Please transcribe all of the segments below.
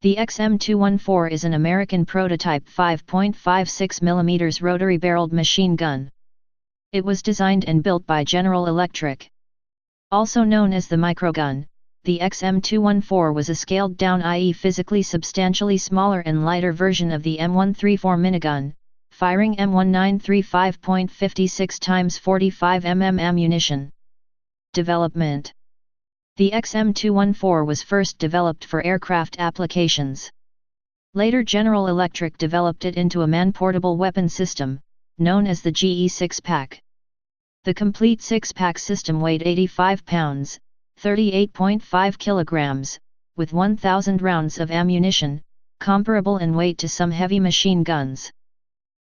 The XM214 is an American prototype 5.56 mm rotary-barreled machine gun. It was designed and built by General Electric. Also known as the Microgun, the XM214 was a scaled-down, i.e. physically substantially smaller and lighter version of the M134 minigun, firing M1935.56 x 45 mm ammunition. Development. The XM214 was first developed for aircraft applications. Later General Electric developed it into a man-portable weapon system, known as the GE 6-pack. The complete 6-pack system weighed 85 pounds, 38.5 kilograms, with 1,000 rounds of ammunition, comparable in weight to some heavy machine guns.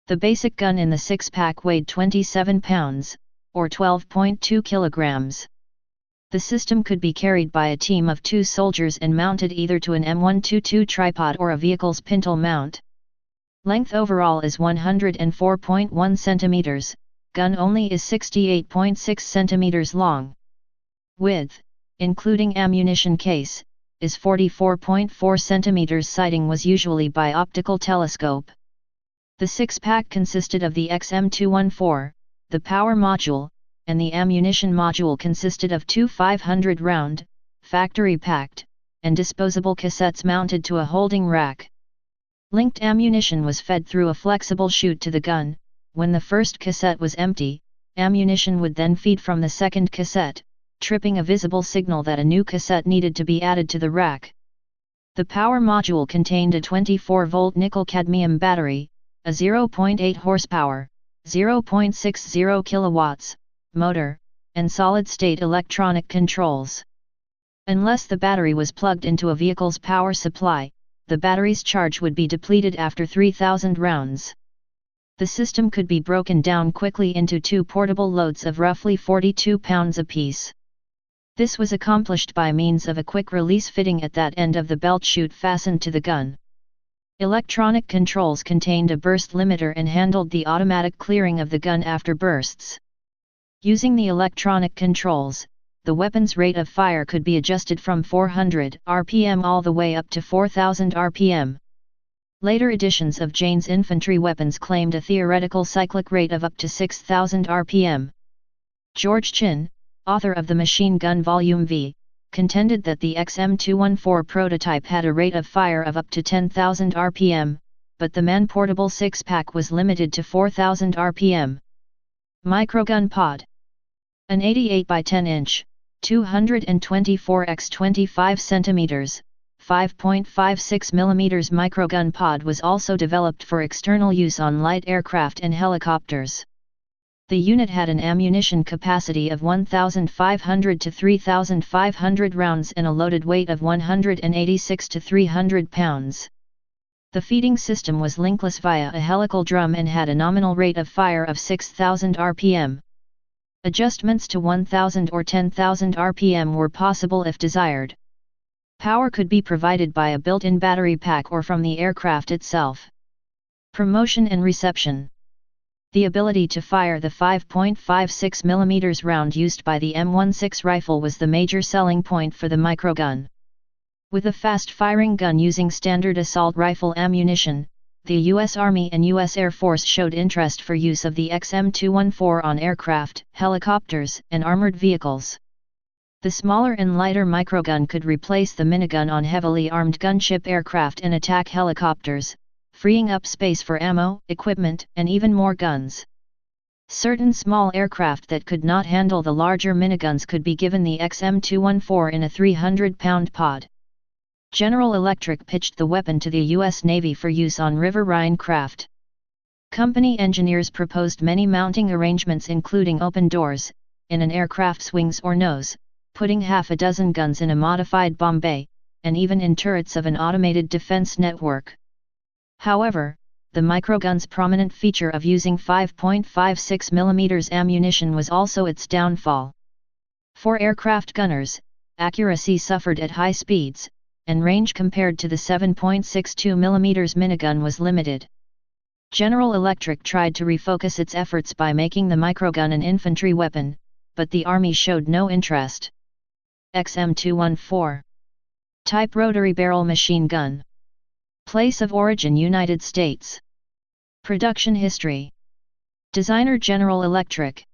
The basic gun in the 6-pack weighed 27 pounds, or 12.2 kilograms. The system could be carried by a team of 2 soldiers and mounted either to an M122 tripod or a vehicle's pintle mount. Length overall is 104.1 centimeters, gun only is 68.6 centimeters long. Width, including ammunition case, is 44.4 centimeters. Sighting was usually by optical telescope. The 6-pack consisted of the XM214, the power module, and the ammunition module consisted of 2 500-round, factory-packed, and disposable cassettes mounted to a holding rack. Linked ammunition was fed through a flexible chute to the gun. When the first cassette was empty, ammunition would then feed from the second cassette, tripping a visible signal that a new cassette needed to be added to the rack. The power module contained a 24-volt nickel-cadmium battery, a 0.8 horsepower, 0.60 kilowatts, motor, and solid-state electronic controls. Unless the battery was plugged into a vehicle's power supply, the battery's charge would be depleted after 3,000 rounds. The system could be broken down quickly into 2 portable loads of roughly 42 pounds apiece. This was accomplished by means of a quick-release fitting at that end of the belt chute fastened to the gun. Electronic controls contained a burst limiter and handled the automatic clearing of the gun after bursts. Using the electronic controls, the weapon's rate of fire could be adjusted from 400 RPM all the way up to 4000 RPM. Later editions of Jane's infantry weapons claimed a theoretical cyclic rate of up to 6000 RPM. George Chin, author of the Machine Gun Volume V, contended that the XM214 prototype had a rate of fire of up to 10,000 RPM, but the man-portable 6-pack was limited to 4,000 RPM. Microgun Pod. An 88 by 10 inch, 224 x 25 cm, 5.56 mm microgun pod was also developed for external use on light aircraft and helicopters. The unit had an ammunition capacity of 1,500 to 3,500 rounds and a loaded weight of 186 to 300 pounds. The feeding system was linkless via a helical drum and had a nominal rate of fire of 6,000 RPM. Adjustments to 1,000 or 10,000 RPM were possible if desired. Power could be provided by a built-in battery pack or from the aircraft itself. Promotion and reception. The ability to fire the 5.56 mm round used by the M16 rifle was the major selling point for the Microgun. With a fast-firing gun using standard assault rifle ammunition, the U.S. Army and U.S. Air Force showed interest for use of the XM214 on aircraft, helicopters, and armored vehicles. The smaller and lighter microgun could replace the minigun on heavily armed gunship aircraft and attack helicopters, freeing up space for ammo, equipment, and even more guns. Certain small aircraft that could not handle the larger miniguns could be given the XM214 in a 300-pound pod. General Electric pitched the weapon to the U.S. Navy for use on River Rhine craft. Company engineers proposed many mounting arrangements including open doors, in an aircraft's wings or nose, putting half a dozen guns in a modified bomb bay, and even in turrets of an automated defense network. However, the microgun's prominent feature of using 5.56 mm ammunition was also its downfall. For aircraft gunners, accuracy suffered at high speeds, and range compared to the 7.62 mm minigun was limited. General Electric tried to refocus its efforts by making the microgun an infantry weapon, but the Army showed no interest. XM214 Type rotary barrel machine gun. Place of origin United States. Production history. Designer General Electric.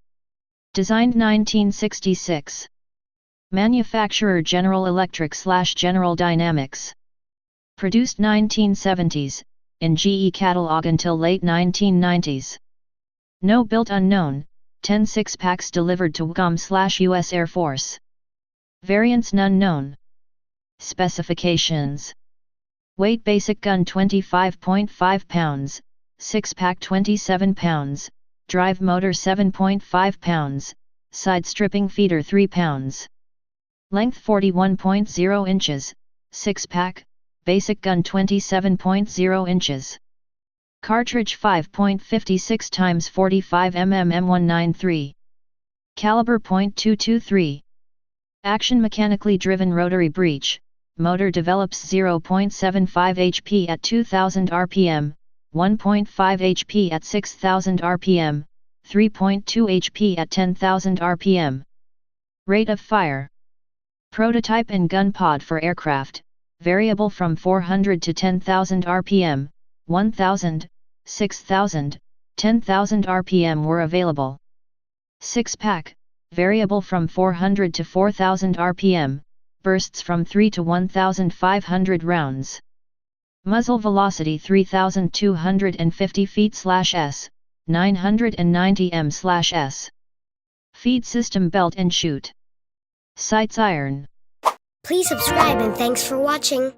Designed 1966. Manufacturer General Electric/General Dynamics. Produced 1970s, in GE catalog until late 1990s. No built unknown, 10 6-packs delivered to WCOM/US Air Force. Variants none known. Specifications. Weight basic gun 25.5 pounds, 6-pack 27 pounds, drive motor 7.5 pounds, side stripping feeder 3 pounds. Length 41.0 inches, 6-pack, basic gun 27.0 inches. Cartridge 5.56 x 45 mm M193. Caliber .223. Action mechanically driven rotary breech. Motor develops 0.75 HP at 2000 rpm, 1.5 HP at 6000 rpm, 3.2 HP at 10,000 rpm. Rate of fire. Prototype and gun pod for aircraft, variable from 400 to 10,000 rpm, 1,000, 6,000, 10,000 rpm were available. 6-pack, variable from 400 to 4,000 rpm, bursts from 3 to 1,500 rounds. Muzzle velocity 3,250 feet/s, 990 m/s. Feed system belt and chute. Sights iron. Please subscribe and thanks for watching.